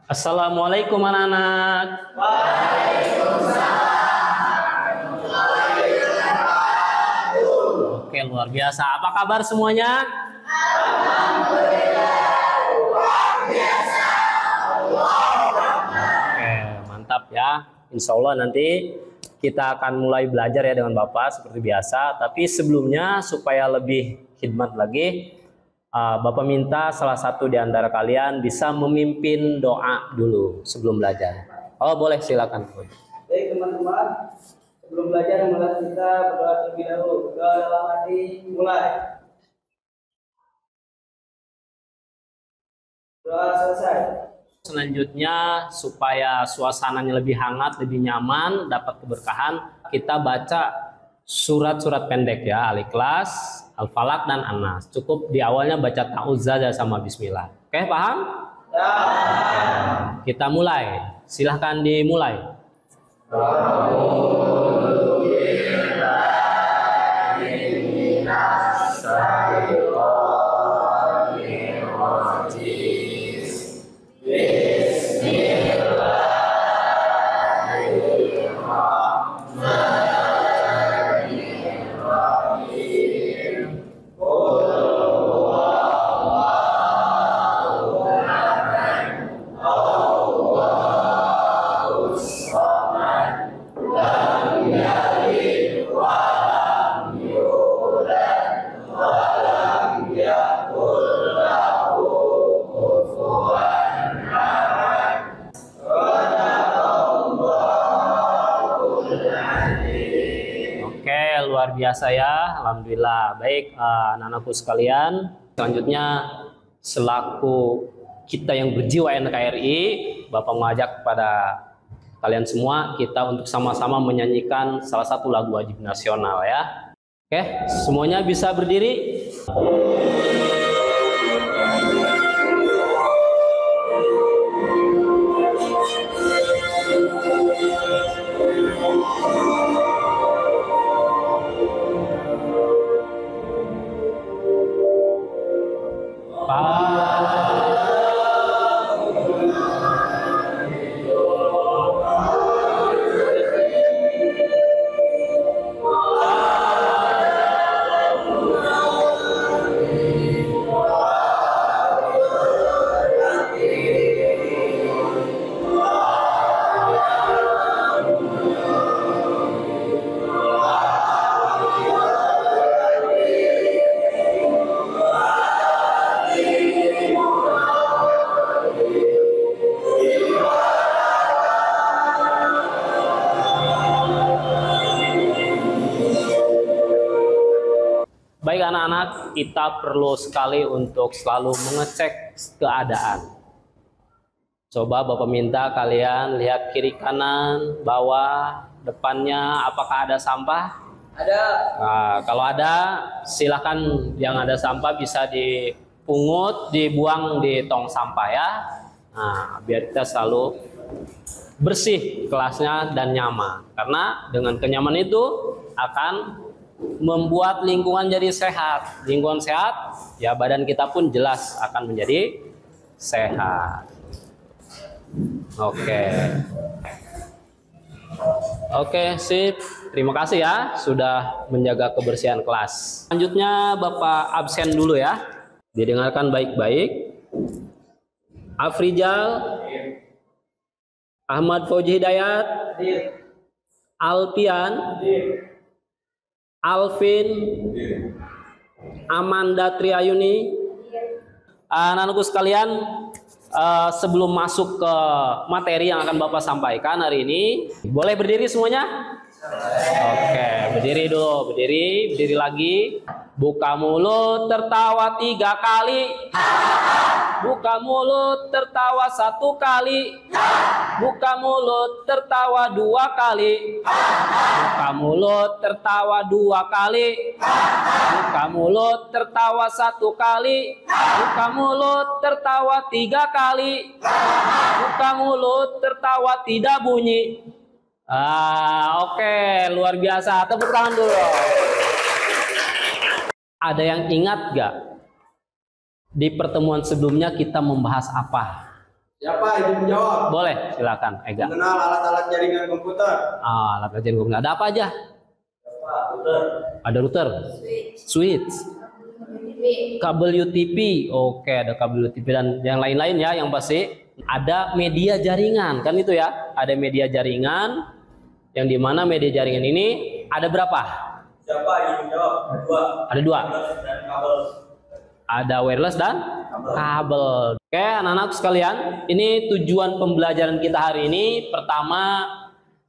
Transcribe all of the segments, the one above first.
Assalamualaikum anak-anak. Oke, luar biasa. Apa kabar semuanya? Oke, mantap ya. Insya Allah nanti kita akan mulai belajar ya dengan Bapak seperti biasa. Tapi sebelumnya supaya lebih khidmat lagi, Bapak minta salah satu di antara kalian bisa memimpin doa dulu sebelum belajar. Oh boleh, silakan. Baik teman-teman, sebelum belajar kita berdoa terlebih dahulu. Berdoa dalam hati, mulai. Doa selesai. Selanjutnya supaya suasananya lebih hangat, lebih nyaman, dapat keberkahan, kita baca surat-surat pendek ya, Al-Ikhlas, Al-Falaq dan An-Nas. Cukup di awalnya baca ta'awudz sama bismillah. Oke, paham? Ya. Oke, kita mulai. Silahkan dimulai. Luar biasa ya, alhamdulillah. Baik, anak-anakku sekalian, selanjutnya selaku kita yang berjiwa NKRI, Bapak mengajak kepada kalian semua kita untuk sama-sama menyanyikan salah satu lagu wajib nasional ya. Oke, semuanya bisa berdiri. Baik anak-anak, kita perlu sekali untuk selalu mengecek keadaan. Coba Bapak minta kalian lihat kiri kanan, bawah, depannya, apakah ada sampah? Ada. Nah, kalau ada, silakan yang ada sampah bisa dipungut, dibuang di tong sampah ya. Nah, biar kita selalu bersih kelasnya dan nyaman. Karena dengan kenyamanan itu akan membuat lingkungan jadi sehat. Lingkungan sehat, ya badan kita pun jelas akan menjadi sehat. Oke, sip. Terima kasih ya sudah menjaga kebersihan kelas. Selanjutnya Bapak absen dulu ya. Didengarkan baik-baik. Afrijal, Ahmad Fauji Hidayat, Alpian, Alvin, Amanda Triayuni. Anak-anakku sekalian, sebelum masuk ke materi yang akan Bapak sampaikan hari ini, boleh berdiri semuanya? Oke, berdiri dulu, berdiri lagi. Buka mulut, tertawa 3 kali. Buka mulut, tertawa 1 kali. Buka mulut, tertawa 2 kali. Buka mulut, tertawa 2 kali. Buka mulut, tertawa 1 kali. Buka mulut, tertawa 3 kali. Buka mulut, tertawa tidak bunyi. Oke, luar biasa. Tepuk tangan dulu. Ada yang ingat gak? Di pertemuan sebelumnya kita membahas apa? Siapa yang menjawab? Boleh, silakan Ega. Mengenal alat-alat jaringan komputer. Alat jaringan komputer. Ada apa aja? Router. Ada router, switch, kabel UTP. Oke, ada kabel UTP dan yang lain-lain ya, yang pasti ada media jaringan kan itu ya. Ada media jaringan yang dimana media jaringan ini ada berapa? Siapa yang menjawab? Ada dua. Dan kabel. Ada wireless dan kabel. Oke, anak-anak sekalian, ini tujuan pembelajaran kita hari ini. Pertama,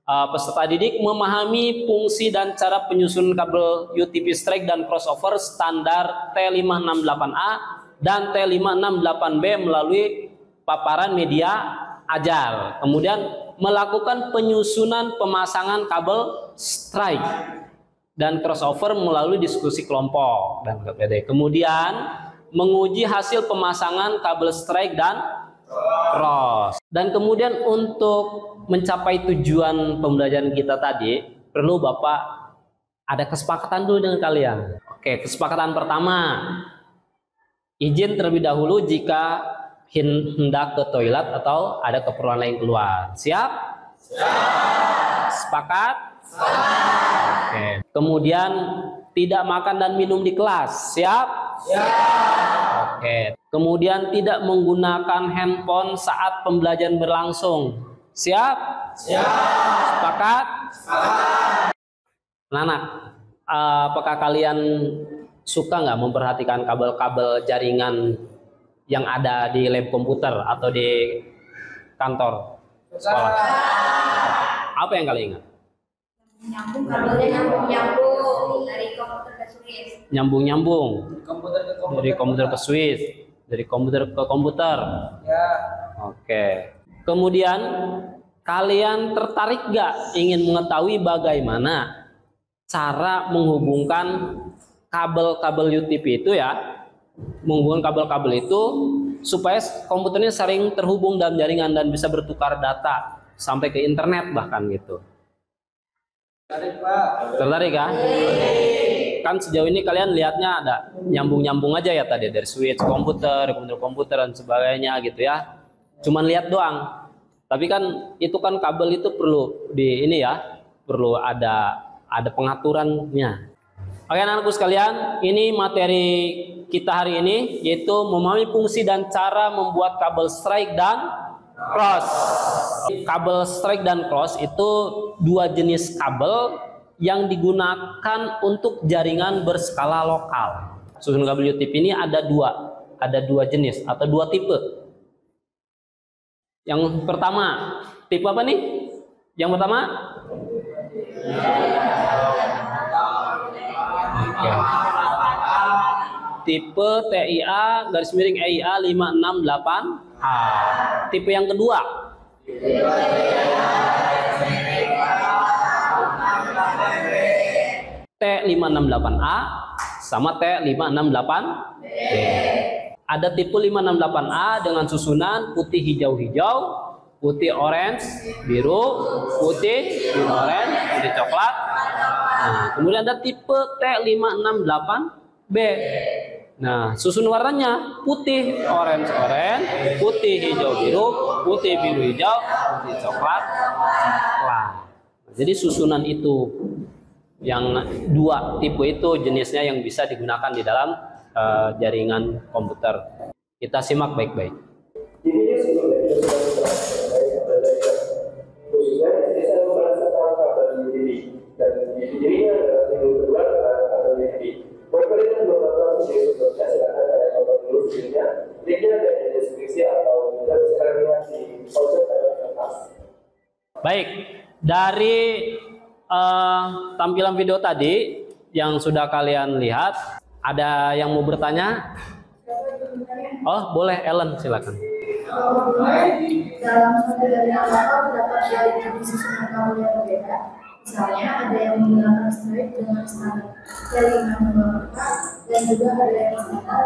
peserta didik memahami fungsi dan cara penyusunan kabel UTP strike dan crossover standar T568A dan T568B melalui paparan media ajar. Kemudian melakukan penyusunan pemasangan kabel strike dan crossover melalui diskusi kelompok dan KPD. Kemudian menguji hasil pemasangan kabel strike dan cross. Dan kemudian untuk mencapai tujuan pembelajaran kita tadi, perlu Bapak ada kesepakatan dulu dengan kalian. Oke, kesepakatan pertama, izin terlebih dahulu jika hendak ke toilet atau ada keperluan lain keluar. Siap? Siap. Sepakat? Siap. Oke. Kemudian tidak makan dan minum di kelas. Siap? Siap. Oke. Kemudian tidak menggunakan handphone saat pembelajaran berlangsung. Siap? Siap. Sepakat? Sepakat. Anak, apakah kalian suka nggak memperhatikan kabel-kabel jaringan yang ada di lab komputer atau di kantor sekolah? Apa yang kalian ingat? Nyambung kabelnya, nyambung dari komputer ke switch. Nyambung Komputer ke komputer. dari komputer ke switch, dari komputer ke komputer. Ya. Oke. Kemudian kalian tertarik nggak ingin mengetahui bagaimana cara menghubungkan kabel-kabel UTP itu ya, menghubungkan kabel-kabel itu supaya komputernya sering terhubung dalam jaringan dan bisa bertukar data sampai ke internet bahkan gitu. Tertarik, Pak. Tertarik kan? Kan sejauh ini kalian lihatnya ada nyambung-nyambung aja ya tadi dari switch komputer, komputer dan sebagainya gitu ya. Cuman lihat doang. Tapi kan itu kan kabel itu perlu di ini ya, perlu ada pengaturannya. Oke anak-anakku sekalian, ini materi kita hari ini yaitu memahami fungsi dan cara membuat kabel strike dan cross. Kabel strike dan cross itu dua jenis kabel yang digunakan untuk jaringan berskala lokal. Susunan kabel UTP ini ada dua jenis atau dua tipe. Yang pertama, tipe apa nih? Yang pertama? Oke. Tipe TIA garis miring EIA 568A. Tipe yang kedua. T568A sama T568B. Ada tipe 568A dengan susunan putih hijau-hijau, putih orange, biru, putih, biru orange, putih coklat. Nah, kemudian ada tipe T568B. Nah, susun warnanya putih, orange, putih, hijau, biru, putih, biru, hijau, putih, coklat, coklat. Jadi susunan itu yang dua tipe itu jenisnya yang bisa digunakan di dalam jaringan komputer. Kita simak baik-baik. Ini sebelumnya khususnya saya merasakan kabel ini dan ini adalah yang kedua kabel ini. Pemerintah melakukan sebelumnya silakan ada kabel dulu videonya. Linknya ada di deskripsi atau kita bisa lihat di pojok kanan atas. Baik, dari tampilan video tadi yang sudah kalian lihat, ada yang mau bertanya? Oh, boleh Ellen, silakan. Dalam satu jaringan lokal terdapat jaringan susunan kabel yang berbeda. Misalnya ada yang menggunakan strike dengan standar T568 dan juga ada yang standar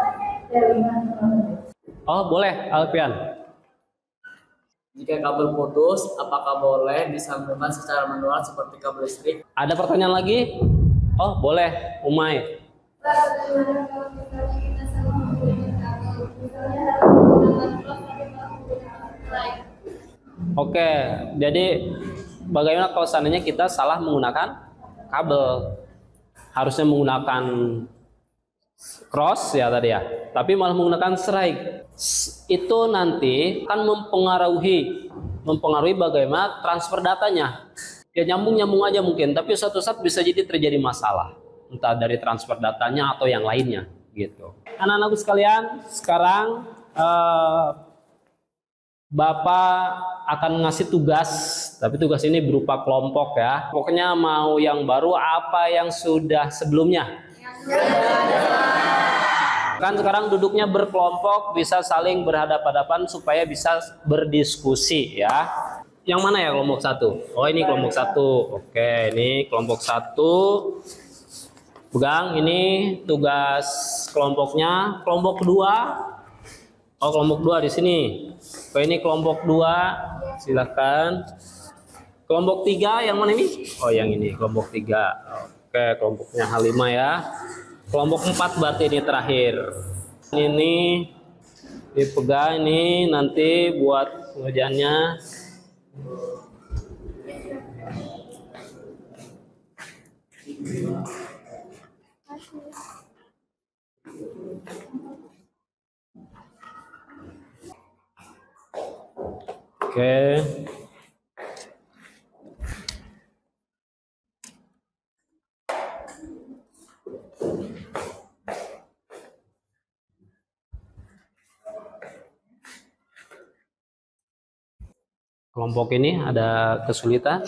T568B. Oh, boleh Alfian. Jika kabel putus, apakah boleh disambungkan secara manual seperti kabel listrik? Ada pertanyaan lagi? Oh, boleh Umay. Bagaimana kalau misalnya kita sama menggunakan kabel, misalnya harus menggunakan cross tapi malah menggunakan Oke, jadi bagaimana kalau seandainya kita salah menggunakan kabel? Harusnya menggunakan cross ya tadi ya, tapi malah menggunakan strike. Itu nanti akan mempengaruhi bagaimana transfer datanya. Ya nyambung aja mungkin, tapi suatu saat bisa jadi terjadi masalah, entah dari transfer datanya atau yang lainnya gitu. Anak-anakku sekalian, sekarang Bapak akan ngasih tugas, tapi tugas ini berupa kelompok ya. Pokoknya mau yang baru apa yang sudah sebelumnya. Kan sekarang duduknya berkelompok, bisa saling berhadapan-hadapan supaya bisa berdiskusi ya. Yang mana ya kelompok satu? Oh ini kelompok satu. Oke, ini kelompok satu. Pegang ini tugas kelompoknya. Kelompok kedua. Oh kelompok dua di sini. Oh ini kelompok dua. Silahkan. Kelompok tiga yang mana ini? Oh yang ini kelompok tiga. Oke kelompoknya Halimah ya. Kelompok 4 berarti ini terakhir. Ini dipegang ini nanti buat pengerjaannya. Oke. Kelompok ini ada kesulitan?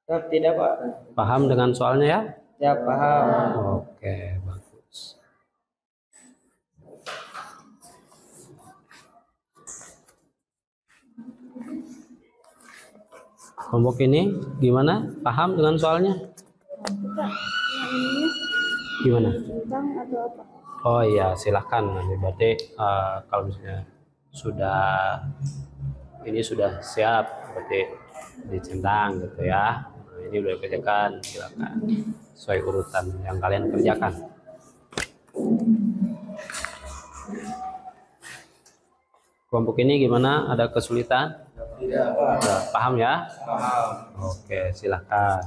Ya, tidak Pak. Paham dengan soalnya ya? Ya paham. Oke, bagus. Kelompok ini gimana? Paham dengan soalnya? Gimana? Oh iya, silahkan. Nanti berarti kalau misalnya ini sudah siap, berarti dicentang gitu ya. Nah, ini udah dikerjakan, silakan sesuai urutan yang kalian kerjakan. Kelompok ini gimana? Ada kesulitan? Tidak Pak. Udah paham ya? Paham. Oke, silakan.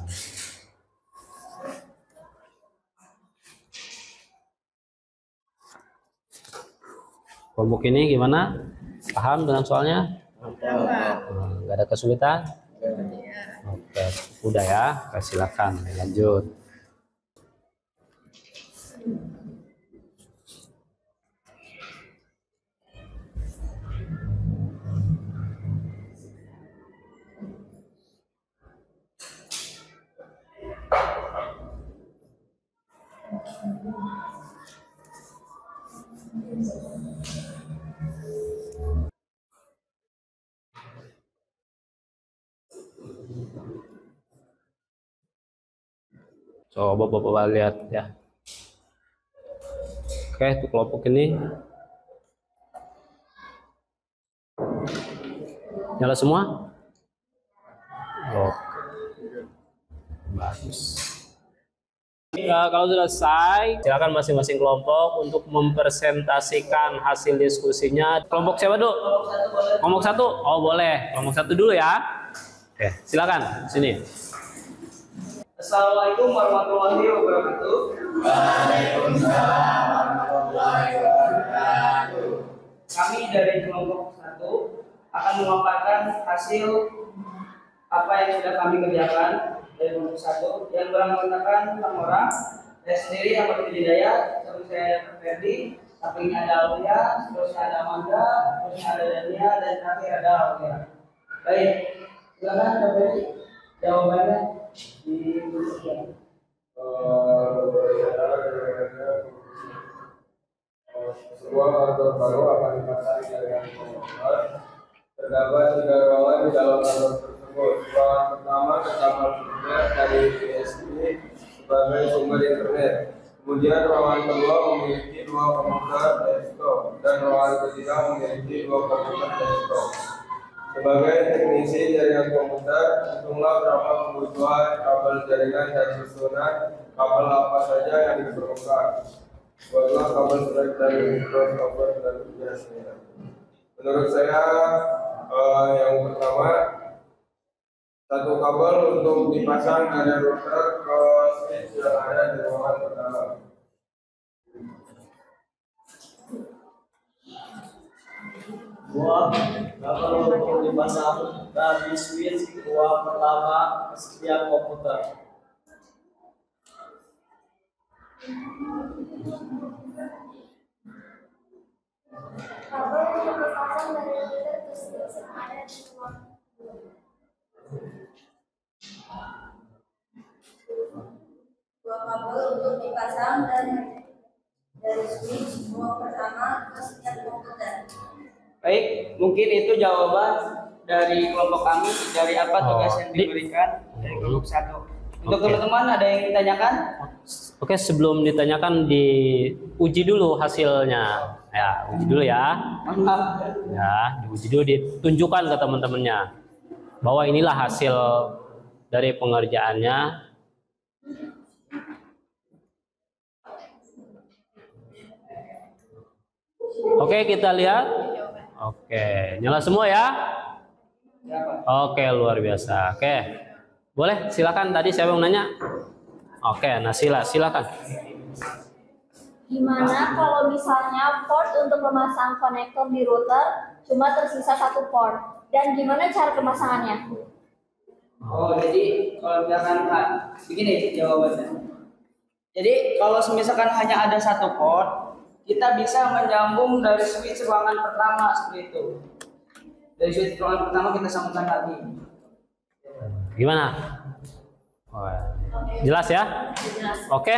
Kelompok ini gimana? Paham dengan soalnya? Nggak ada kesulitan? Oke, udah ya. Silakan lanjut. Coba Bapak lihat ya. Oke, untuk kelompok ini nyala semua? Oke. Bagus. Kalau sudah selesai, silakan masing-masing kelompok untuk mempresentasikan hasil diskusinya. Kelompok siapa dulu? Kelompok satu? Oh boleh. Kelompok satu dulu ya. Oke, silakan sini. Assalamualaikum warahmatullahi wabarakatuh. Waalaikumsalam warahmatullahi wabarakatuh. Kami dari kelompok 1 akan memaparkan hasil apa yang sudah kami kerjakan dari kelompok 1 yang beranggotakan 6 orang. Saya sendiri yang berdiri daya, seperti saya ada Ferdi, sampingnya ada Aulia, terus ada Amanda, terus ada Dania, dan terakhir ada Aulia. Baik, silakan Kak Ferdi jawabannya di buku. Sebuah kantor baru akan dipasang dengan komputer. Terdapat 3 ruangan di dalam kantor tersebut. Ruangan pertama terdapat internet dari PSI sebagai sumber internet. Kemudian ruangan kedua memiliki 2 komputer desktop dan ruangan ketiga memiliki 2 komputer desktop. Sebagai teknisi jaringan komputer, hitunglah berapa kebutuhan kabel jaringan dan susunan kabel apa saja yang diperlukan. Buatlah kabel strike dari microsoft dan biasanya. Menurut saya Yang pertama, satu kabel untuk dipasang dari router ke switch yang ada di ruangan pertama. Dua kabel untuk dipasang dari switch ruang pertama ke setiap komputer. Kabel untuk dipasang dari router ke switch yang ada di ruang dua kabel untuk dipasang dari switch ruang pertama ke setiap komputer. Baik, mungkin itu jawaban dari kelompok kami. Dari apa tugas yang diberikan dari kelompok 1. Untuk teman-teman ada yang ditanyakan? Oke, sebelum ditanyakan diuji dulu hasilnya. Ya, uji dulu ya. Ya, diuji dulu, ditunjukkan ke teman-temannya bahwa inilah hasil dari pengerjaannya. Oke, kita lihat. Oke, nyala semua ya. Oke, luar biasa. Oke, boleh silakan. Tadi siapa yang nanya? Oke, Nasila, silakan. Gimana kalau misalnya port untuk memasang konektor di router cuma tersisa satu port? Dan gimana cara pemasangannya? Oh, jadi kalau misalkan begini jawabannya. Jadi kalau misalkan hanya ada satu port, kita bisa menyambung dari switch ruangan pertama seperti itu. Dari switch ruangan pertama kita sambungkan lagi. Gimana? Oh, jelas ya? Oke.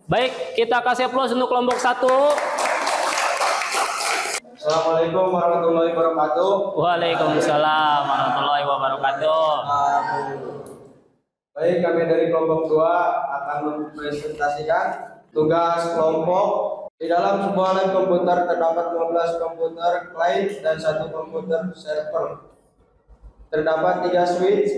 Baik, kita kasih aplaus untuk kelompok 1. Assalamualaikum warahmatullahi wabarakatuh. Waalaikumsalam warahmatullahi wabarakatuh. Baik, kami dari kelompok 2 akan mempresentasikan tugas kelompok. Di dalam sebuah lab komputer terdapat 15 komputer client dan 1 komputer server. Terdapat 3 switch.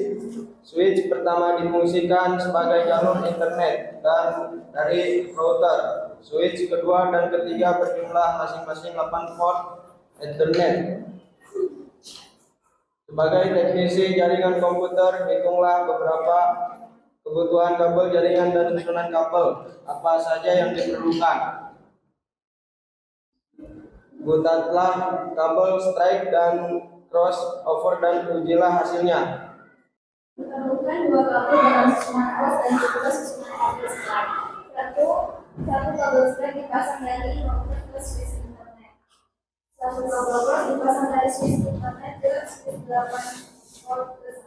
Switch pertama difungsikan sebagai jalur internet dan dari router. Switch kedua dan ketiga berjumlah masing-masing 8 port internet. Sebagai teknisi jaringan komputer, hitunglah beberapa kebutuhan kabel jaringan dan susunan kabel apa saja yang diperlukan. Buatlah kabel strike dan crossover dan ujilah hasilnya. Diperlukan 2 kabel dengan susunan cross dan juga susunan kabel strike. Satu kabel strike dipasang dari router ke switch internet. Satu kabel cross dipasang dari switch internet ke switch 8 port ke 1.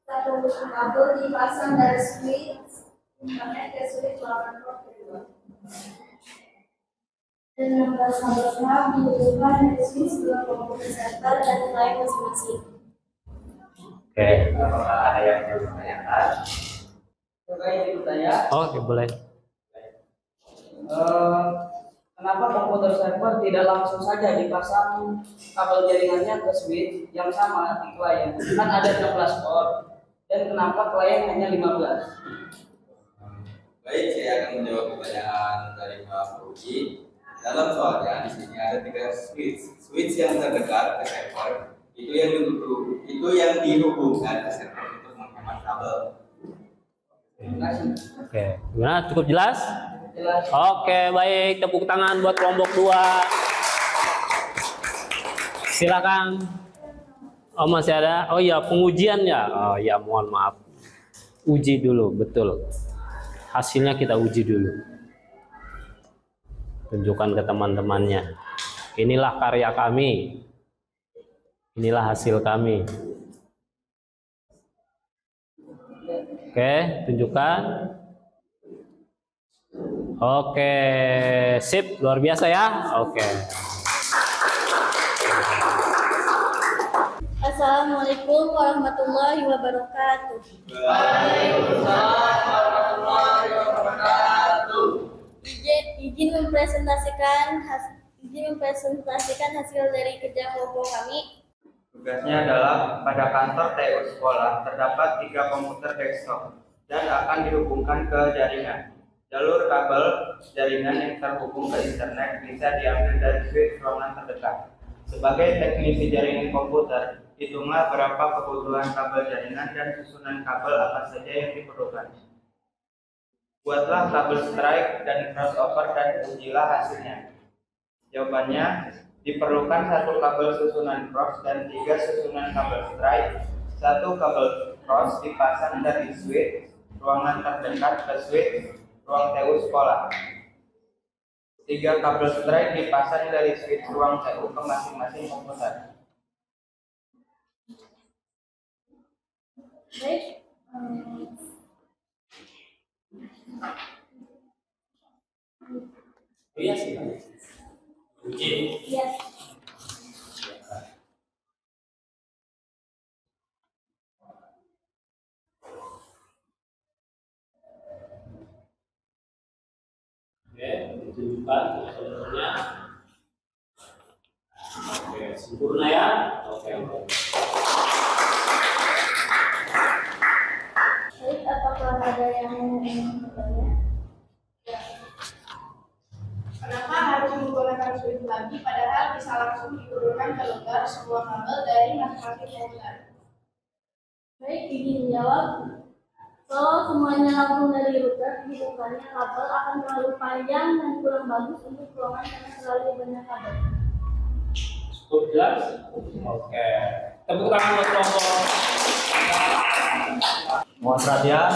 Satu kabel dipasang dari switch internet ke switch 8 port ke 2. Dan 16 kabel strike dibutuhkan dari switch 2 komputer server dan client masing-masing. Oke. Apakah ada yang ditanyakan? Oke, boleh. Kenapa komputer server tidak langsung saja dipasang kabel jaringannya ke switch yang sama di klien? Kan ada 16 port. Dan kenapa klien hanya 15? Baik, saya akan menjawab pertanyaan dari Pak Ruki. Dalam soalnya di sini ada 3 switch. Switch yang terdekat ke server itu yang dihubungkan ke server untuk menghemat kabel. Oke, gimana? Cukup jelas? Jelas. Oke, baik. Tepuk tangan buat kelompok 2. Silakan. Oh, masih ada? Oh iya, pengujian ya. Oh iya, mohon maaf. Uji dulu, betul. Hasilnya kita uji dulu. Tunjukkan ke teman-temannya. Inilah karya kami. Inilah hasil kami. Oke, tunjukkan. Oke, sip, luar biasa ya. Oke. Assalamualaikum warahmatullahi wabarakatuh. Waalaikumsalam warahmatullahi wabarakatuh. Izin mempresentasikan hasil dari kerja kelompok kami. Tugasnya adalah pada kantor TU sekolah terdapat 3 komputer desktop dan akan dihubungkan ke jaringan. Jalur kabel jaringan yang terhubung ke internet bisa diambil dari switch ruangan terdekat. Sebagai teknisi jaringan komputer, hitunglah berapa kebutuhan kabel jaringan dan susunan kabel apa saja yang diperlukan. Buatlah kabel strike dan crossover dan ujilah hasilnya. Jawabannya, diperlukan 1 kabel susunan cross dan 3 susunan kabel strike. 1 kabel cross dipasang dari switch ruangan terdekat ke switch ruang TU sekolah. 3 kabel strike dipasang dari switch ruang TU ke masing-masing komputer. Baik. Iya sih. Uji. Iya. Oke, ditunjukkan sebenarnya. Oke, sempurna ya. Oke. Baik, apakah ada yang ingin bertanya? Kenapa harus menggunakan switch lagi padahal bisa langsung diturunkan ke lembar semua kabel dari masing-masing komputer? Baik, izin jawab. Kalau semuanya langsung dari router, dibukanya kabel akan terlalu panjang dan kurang bagus untuk ruangan karena terlalu banyak kabel. Cukup jelas? Oke. Tepuk tangan buat kelompok. Mohon perhatian.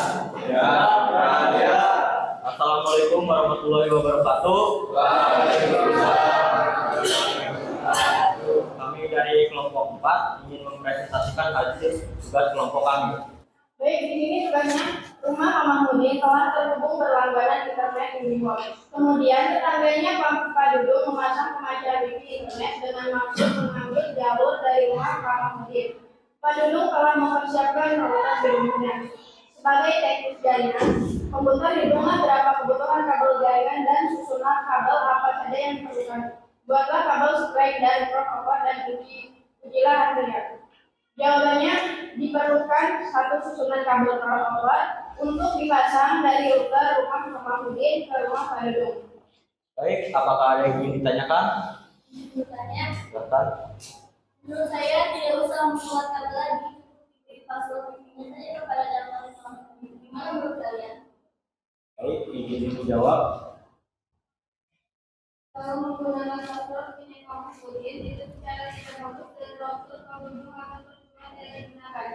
Ya, perhatian. Assalamualaikum warahmatullahi wabarakatuh. Kami dari kelompok 4 ingin mempresentasikan hasil tugas kelompok kami. Baik, di sini tugasnya rumah Mamahudin telah terhubung berlangganan internet Uniwon. Kemudian tetangganya Pak Dudung memasang pemancar wifi internet dengan maksud mengambil jalur dari rumah Mamahudin. Pak Dudung telah mempersiapkan router di rumahnya. Sebagai teknis jaringan, komputer hitunglah berapa kebutuhan kabel jaringan dan susunan kabel apa saja yang diperlukan. Buatlah kabel strike dan crossover dan ujilah hasilnya. Jawabannya, diperlukan 1 susunan kabel crossover untuk dipasang dari router rumah Mamahudin ke rumah Pak Dudung. Baik, apakah ada yang ingin ditanyakan? Bertanya, Silakan. menurut saya tidak usah membuat kabel lagi. Jadi password wifi-nya saja kepada daftar Islam. Gimana menurut kalian? Baik, izin dijawab. Kalau menggunakan password wifi Mamahudin itu secara tidak bagus dan router Mamahudin akan percuma tidak digunakan.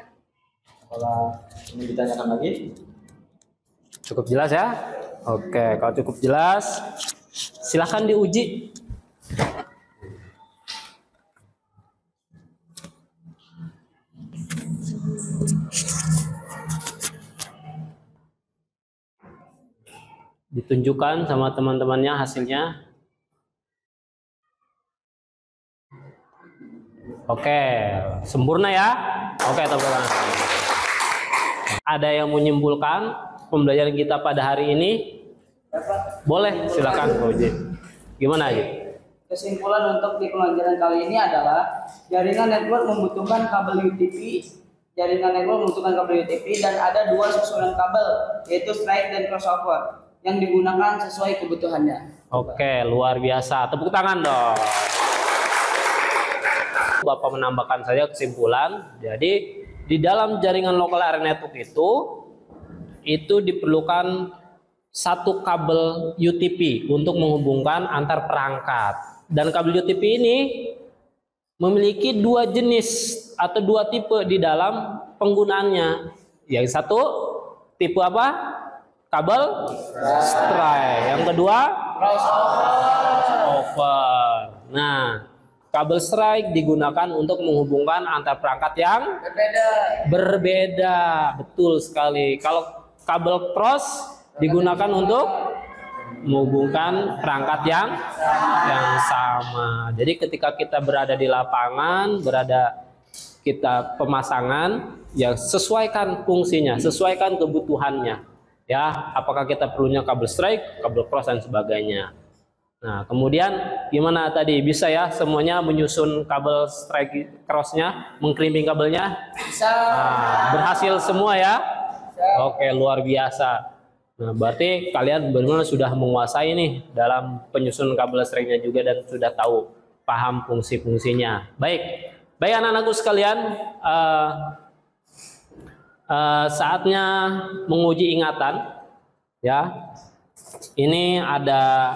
Apakah ini ditanyakan lagi? Cukup jelas ya? Oke, kalau cukup jelas, silahkan diuji. Ditunjukkan sama teman-temannya hasilnya. Oke, sempurna ya? Oke, teman-teman. Ada yang menyimpulkan pembelajaran kita pada hari ini? Boleh, silakan Pak Uji. Gimana aja? Kesimpulan untuk di pelajaran kali ini adalah jaringan network membutuhkan kabel UTP. Jaringan network membutuhkan kabel UTP dan ada 2 susunan kabel, yaitu strike dan crossover yang digunakan sesuai kebutuhannya. Oke, luar biasa. Tepuk tangan dong. Bapak menambahkan saja kesimpulan. Jadi di dalam jaringan lokal area network itu diperlukan 1 kabel UTP untuk menghubungkan antar perangkat. Dan kabel UTP ini memiliki 2 jenis atau 2 tipe di dalam penggunaannya. Yang satu tipe apa? Kabel strike. Yang kedua crossover. Nah, kabel strike digunakan untuk menghubungkan antar perangkat yang berbeda. Betul sekali. Kalau kabel cross digunakan untuk menghubungkan perangkat yang sama. Jadi ketika kita berada di lapangan, kita pemasangan, ya sesuaikan fungsinya, sesuaikan kebutuhannya. Ya, apakah kita perlunya kabel strike, kabel cross dan sebagainya. Nah, kemudian gimana tadi? Bisa ya semuanya menyusun kabel strike crossnya, mengklimping kabelnya? Bisa. Nah, berhasil semua ya? Bisa. Oke, luar biasa. Nah, berarti kalian benar-benar sudah menguasai nih dalam penyusunan kabel strike-nya juga dan sudah tahu paham fungsi-fungsinya. Baik anak-anakku sekalian, saatnya menguji ingatan. Ya, ini ada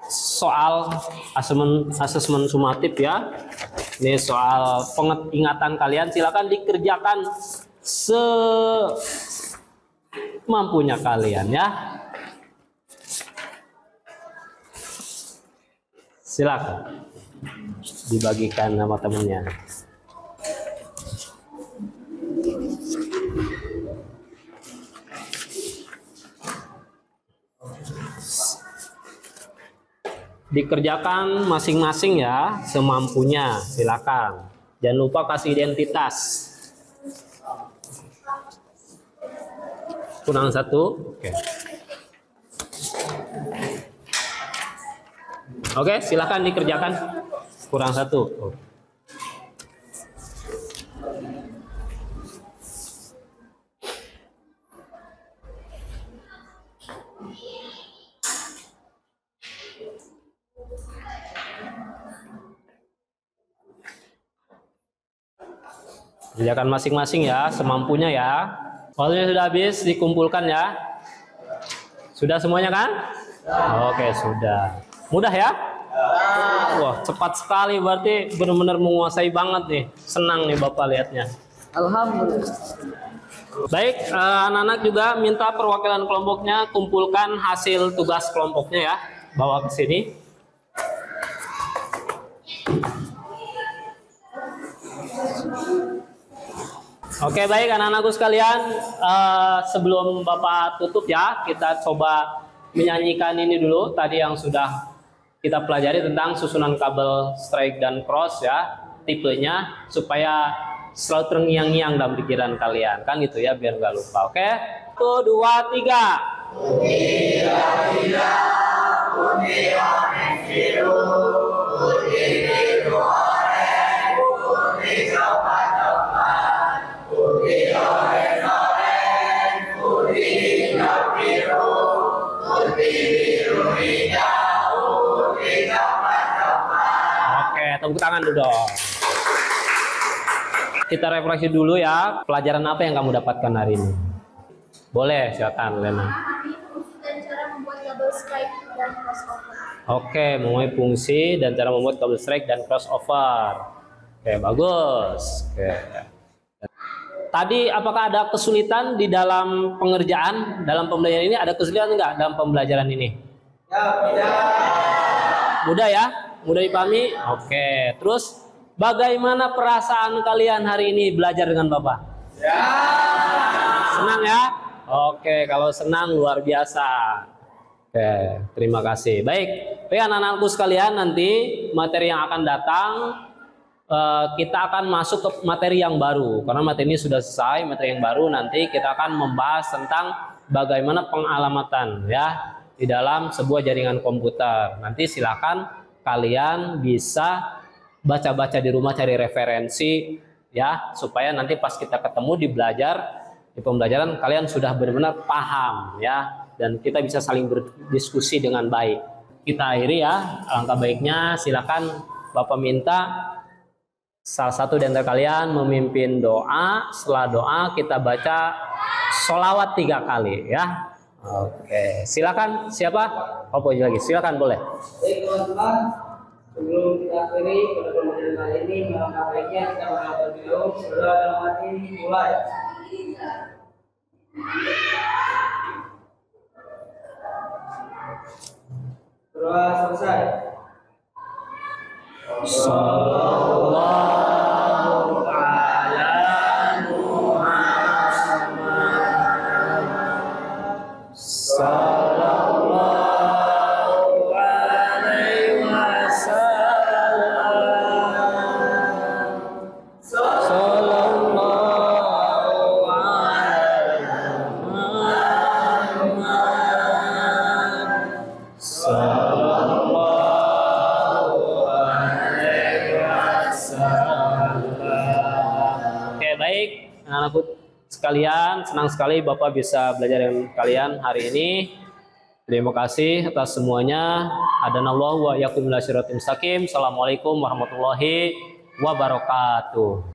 soal asesmen sumatif ya. Ini soal pengingatan kalian. Silakan dikerjakan semampunya kalian ya. Silakan dibagikan sama temennya. Dikerjakan masing-masing ya, semampunya. Silakan. Jangan lupa kasih identitas. Kurang satu. Oke, silakan dikerjakan. Kurang satu. Kerjakan masing-masing ya, semampunya ya. Waktunya sudah habis, dikumpulkan ya. Sudah semuanya kan? Oke, sudah. Mudah ya? Wah, cepat sekali, berarti benar-benar menguasai banget nih. Senang nih Bapak lihatnya. Alhamdulillah. Baik, anak-anak juga minta perwakilan kelompoknya kumpulkan hasil tugas kelompoknya ya. Bawa ke sini. Oke, baik anak-anakku sekalian, sebelum Bapak tutup ya, kita coba menyanyikan ini dulu tadi yang sudah kita pelajari tentang susunan kabel strike dan cross ya, tipenya, supaya selalu terngiang-ngiang dalam pikiran kalian, kan gitu ya, biar nggak lupa. Oke, 1, 2, 3. Oke, tepuk tangan dulu dong. Kita refleksi dulu ya, pelajaran apa yang kamu dapatkan hari ini? Boleh, silakan Lena. Dan cara membuat kabel strike dan crossover. Oke, mengenai fungsi dan cara membuat kabel strike dan crossover. Oke, bagus. Oke. Tadi apakah ada kesulitan di dalam pengerjaan, dalam pembelajaran ini? Ada kesulitan enggak dalam pembelajaran ini? Ya, tidak. Mudah ya? Mudah dipahami? Oke. Terus bagaimana perasaan kalian hari ini belajar dengan Bapak? Ya. Senang ya? Oke, kalau senang luar biasa. Oke, terima kasih. Baik, anak-anakku sekalian, nanti materi yang akan datang kita akan masuk ke materi yang baru. Karena materi ini sudah selesai, materi yang baru nanti kita akan membahas tentang bagaimana pengalamatan ya di dalam sebuah jaringan komputer. Nanti silakan kalian bisa baca-baca di rumah, cari referensi ya, supaya nanti pas kita ketemu di pembelajaran kalian sudah benar-benar paham ya, dan kita bisa saling berdiskusi dengan baik. Kita akhiri ya, alangkah baiknya silakan Bapak minta salah satu di antara kalian memimpin doa. Setelah doa kita baca sholawat 3 kali ya. Oke, silakan. Siapa? Oh, lagi. Silakan, boleh. Baik teman-teman, sebelum kita akhiri pada pembelajaran kali ini, alangkah baiknya kita menghafal dulu. Sudah dalam hati mulai. Surah selesai. Sallallahu ala Muhammad. Sallallahu alaihi wasallam. Sallallahu alaihi Muhammad. Oke, baik anak-anakku sekalian, senang sekali Bapak bisa belajar dengan kalian hari ini. Terima kasih atas semuanya. Adanallahu wa iyyakum ila siratal mustaqim. Assalamualaikum warahmatullahi wabarakatuh.